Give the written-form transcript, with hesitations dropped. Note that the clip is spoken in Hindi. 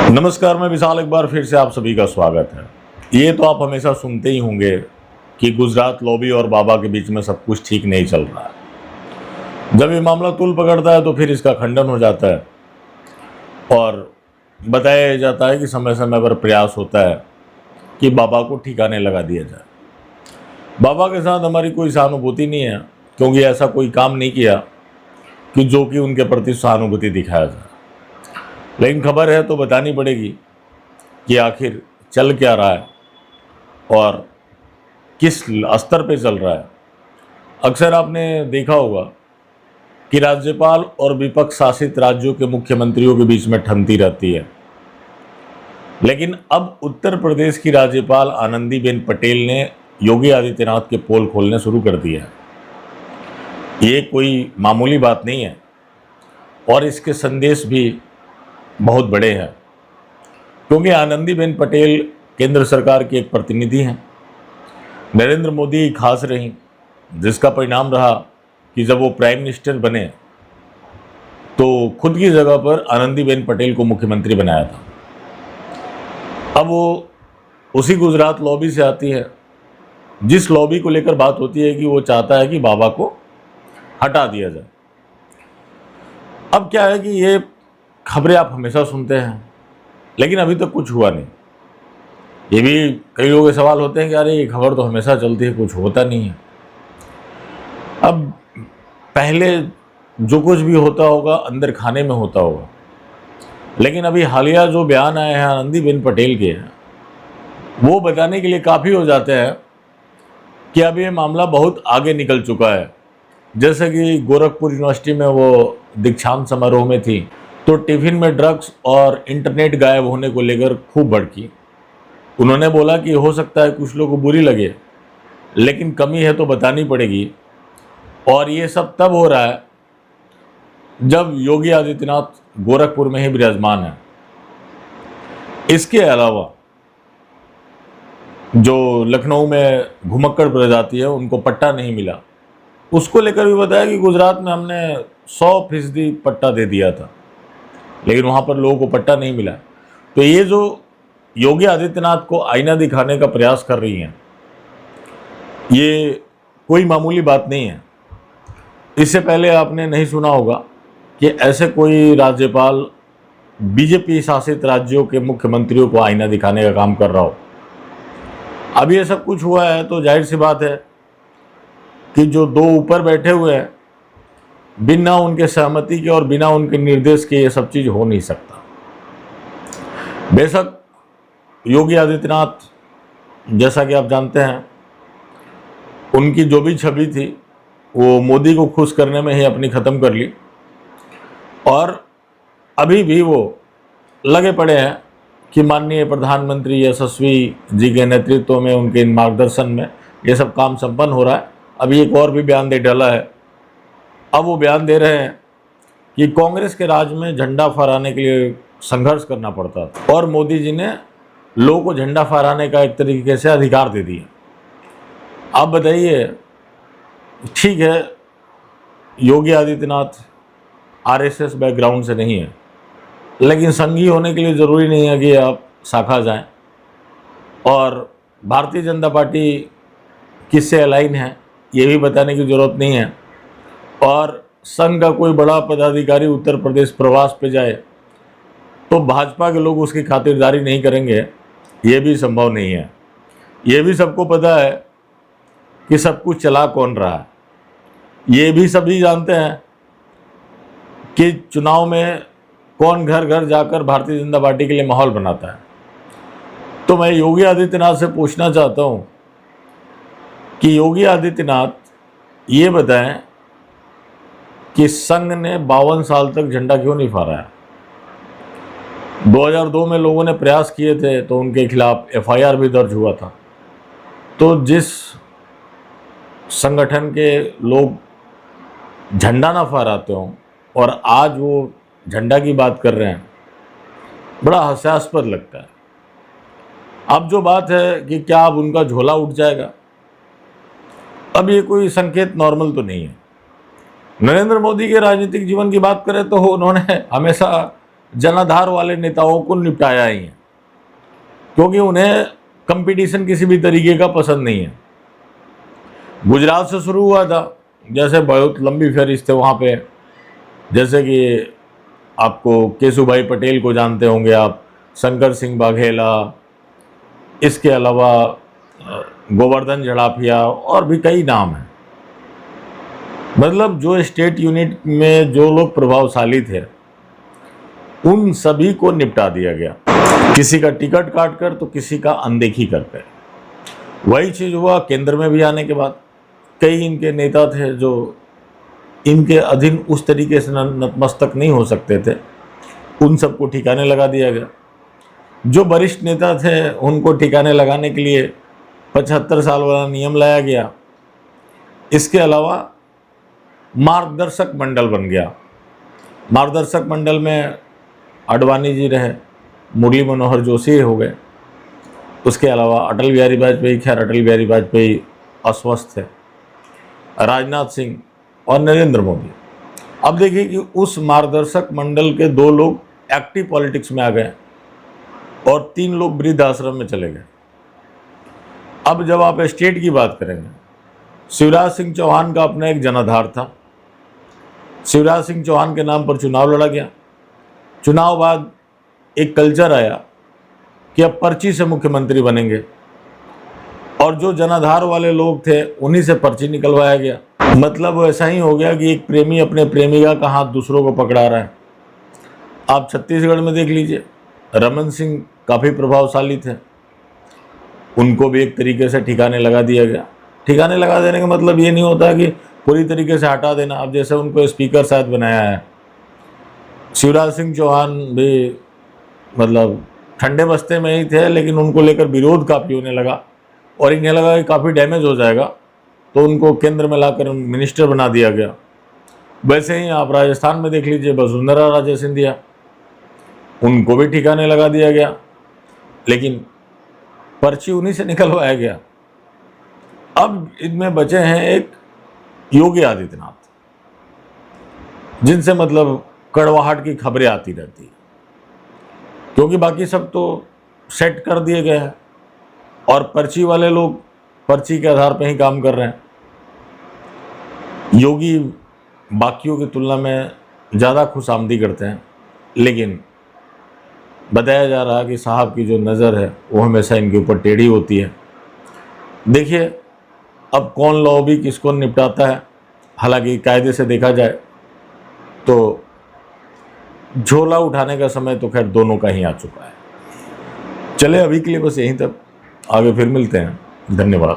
नमस्कार, मैं विशाल। एक बार फिर से आप सभी का स्वागत है। ये तो आप हमेशा सुनते ही होंगे कि गुजरात लॉबी और बाबा के बीच में सब कुछ ठीक नहीं चल रहा है। जब ये मामला तूल पकड़ता है तो फिर इसका खंडन हो जाता है और बताया जाता है कि समय समय पर प्रयास होता है कि बाबा को ठिकाने लगा दिया जाए। बाबा के साथ हमारी कोई सहानुभूति नहीं है, क्योंकि ऐसा कोई काम नहीं किया कि जो कि उनके प्रति सहानुभूति दिखाया जाए। लेकिन खबर है तो बतानी पड़ेगी कि आखिर चल क्या रहा है और किस स्तर पे चल रहा है। अक्सर आपने देखा होगा कि राज्यपाल और विपक्ष शासित राज्यों के मुख्यमंत्रियों के बीच में ठनती रहती है, लेकिन अब उत्तर प्रदेश की राज्यपाल आनंदीबेन पटेल ने योगी आदित्यनाथ के पोल खोलने शुरू कर दिए हैं। ये कोई मामूली बात नहीं है और इसके संदेश भी बहुत बड़े हैं, क्योंकि आनंदीबेन पटेल केंद्र सरकार की एक प्रतिनिधि हैं। नरेंद्र मोदी खास रहीं, जिसका परिणाम रहा कि जब वो प्राइम मिनिस्टर बने तो खुद की जगह पर आनंदीबेन पटेल को मुख्यमंत्री बनाया था। अब वो उसी गुजरात लॉबी से आती है, जिस लॉबी को लेकर बात होती है कि वो चाहता है कि बाबा को हटा दिया जाए। अब क्या है कि ये खबरें आप हमेशा सुनते हैं, लेकिन अभी तक कुछ हुआ नहीं। ये भी कई लोगों के सवाल होते हैं कि अरे ये खबर तो हमेशा चलती है, कुछ होता नहीं है। अब पहले जो कुछ भी होता होगा अंदर खाने में होता होगा, लेकिन अभी हालिया जो बयान आए हैं आनंदीबेन पटेल के, वो बताने के लिए काफ़ी हो जाते हैं कि अब ये मामला बहुत आगे निकल चुका है। जैसे कि गोरखपुर यूनिवर्सिटी में वो दीक्षांत समारोह में थी, तो टिफिन में ड्रग्स और इंटरनेट गायब होने को लेकर खूब भड़की। उन्होंने बोला कि हो सकता है कुछ लोगों को बुरी लगे, लेकिन कमी है तो बतानी पड़ेगी। और ये सब तब हो रहा है जब योगी आदित्यनाथ गोरखपुर में ही विराजमान है। इसके अलावा जो लखनऊ में घुमक्कड़ प्रजाति है, उनको पट्टा नहीं मिला, उसको लेकर भी बताया कि गुजरात में हमने 100% पट्टा दे दिया था, लेकिन वहाँ पर लोगों को पट्टा नहीं मिला। तो ये जो योगी आदित्यनाथ को आईना दिखाने का प्रयास कर रही हैं, ये कोई मामूली बात नहीं है। इससे पहले आपने नहीं सुना होगा कि ऐसे कोई राज्यपाल बीजेपी शासित राज्यों के मुख्यमंत्रियों को आईना दिखाने का काम कर रहा हो। अब ये सब कुछ हुआ है तो जाहिर सी बात है कि जो दो ऊपर बैठे हुए हैं, बिना उनके सहमति के और बिना उनके निर्देश के ये सब चीज़ हो नहीं सकता। बेशक योगी आदित्यनाथ, जैसा कि आप जानते हैं, उनकी जो भी छवि थी वो मोदी को खुश करने में ही अपनी ख़त्म कर ली, और अभी भी वो लगे पड़े हैं कि माननीय प्रधानमंत्री यशस्वी जी के नेतृत्व में, उनके मार्गदर्शन में ये सब काम संपन्न हो रहा है। अभी एक और भी बयान दे डाला है। अब वो बयान दे रहे हैं कि कांग्रेस के राज में झंडा फहराने के लिए संघर्ष करना पड़ता था और मोदी जी ने लोगों को झंडा फहराने का एक तरीके से अधिकार दे दिया। आप बताइए, ठीक है, योगी आदित्यनाथ आरएसएस बैकग्राउंड से नहीं है, लेकिन संघी होने के लिए ज़रूरी नहीं है कि आप शाखा जाएं। और भारतीय जनता पार्टी किससे अलाइन है ये भी बताने की ज़रूरत नहीं है। और संघ का कोई बड़ा पदाधिकारी उत्तर प्रदेश प्रवास पे जाए तो भाजपा के लोग उसकी खातिरदारी नहीं करेंगे, ये भी संभव नहीं है। ये भी सबको पता है कि सब कुछ चला कौन रहा है। ये भी सभी जानते हैं कि चुनाव में कौन घर घर जाकर भारतीय जनता पार्टी के लिए माहौल बनाता है। तो मैं योगी आदित्यनाथ से पूछना चाहता हूँ कि योगी आदित्यनाथ ये बताएं कि संघ ने 52 साल तक झंडा क्यों नहीं फहराया। 2002 में लोगों ने प्रयास किए थे तो उनके खिलाफ एफआईआर भी दर्ज हुआ था। तो जिस संगठन के लोग झंडा ना फहराते हों और आज वो झंडा की बात कर रहे हैं, बड़ा हास्यास्पद लगता है। अब जो बात है कि क्या अब उनका झोला उठ जाएगा, अब ये कोई संकेत नॉर्मल तो नहीं है। नरेंद्र मोदी के राजनीतिक जीवन की बात करें तो उन्होंने हमेशा जनाधार वाले नेताओं को निपटाया ही है, क्योंकि उन्हें कंपटीशन किसी भी तरीके का पसंद नहीं है। गुजरात से शुरू हुआ था, जैसे बहुत लंबी फहरिस्त है वहाँ पे, जैसे कि आपको केशुभाई पटेल को जानते होंगे आप, शंकर सिंह बाघेला, इसके अलावा गोवर्धन झड़ाफिया और भी कई नाम हैं। मतलब जो स्टेट यूनिट में जो लोग प्रभावशाली थे उन सभी को निपटा दिया गया, किसी का टिकट काट कर तो किसी का अनदेखी करके। वही चीज़ हुआ केंद्र में भी आने के बाद। कई इनके नेता थे जो इनके अधीन उस तरीके से नतमस्तक नहीं हो सकते थे, उन सबको ठिकाने लगा दिया गया। जो वरिष्ठ नेता थे उनको ठिकाने लगाने के लिए 75 साल वाला नियम लाया गया। इसके अलावा मार्गदर्शक मंडल बन गया। मार्गदर्शक मंडल में आडवाणी जी रहे, मुरली मनोहर जोशी हो गए, उसके अलावा अटल बिहारी वाजपेयी, खैर अटल बिहारी वाजपेयी अस्वस्थ थे, राजनाथ सिंह और नरेंद्र मोदी। अब देखिए कि उस मार्गदर्शक मंडल के 2 लोग एक्टिव पॉलिटिक्स में आ गए और 3 लोग वृद्ध आश्रम में चले गए। अब जब आप स्टेट की बात करेंगे, शिवराज सिंह चौहान का अपना एक जनाधार था। शिवराज सिंह चौहान के नाम पर चुनाव लड़ा गया। चुनाव बाद एक कल्चर आया कि अब पर्ची से मुख्यमंत्री बनेंगे, और जो जनाधार वाले लोग थे उन्हीं से पर्ची निकलवाया गया। मतलब ऐसा ही हो गया कि एक प्रेमी अपने प्रेमिका का हाथ दूसरों को पकड़ा रहा है। आप छत्तीसगढ़ में देख लीजिए, रमन सिंह काफ़ी प्रभावशाली थे, उनको भी एक तरीके से ठिकाने लगा दिया गया। ठिकाने लगा देने का मतलब ये नहीं होता कि पूरी तरीके से हटा देना। अब जैसे उनको स्पीकर शायद बनाया है, शिवराज सिंह चौहान भी मतलब ठंडे बस्ते में ही थे, लेकिन उनको लेकर विरोध काफ़ी होने लगा और इन्हें लगा कि काफ़ी डैमेज हो जाएगा, तो उनको केंद्र में लाकर मिनिस्टर बना दिया गया। वैसे ही आप राजस्थान में देख लीजिए, वसुंधरा राजे सिंधिया, उनको भी ठिकाने लगा दिया गया, लेकिन पर्ची उन्हीं से निकलवाया गया। अब इनमें बचे हैं एक योगी आदित्यनाथ, जिनसे मतलब कड़वाहट की खबरें आती रहती है, क्योंकि बाकी सब तो सेट कर दिए गए हैं और पर्ची वाले लोग पर्ची के आधार पर ही काम कर रहे हैं। योगी बाकियों की तुलना में ज़्यादा खुशामदी करते हैं, लेकिन बताया जा रहा है कि साहब की जो नज़र है वो हमेशा इनके ऊपर टेढ़ी होती है। देखिए अब कौन लॉबी किसको निपटाता है। हालांकि कायदे से देखा जाए तो झोला उठाने का समय तो खैर दोनों का ही आ चुका है। चले अभी के लिए बस यहीं तक, आगे फिर मिलते हैं। धन्यवाद।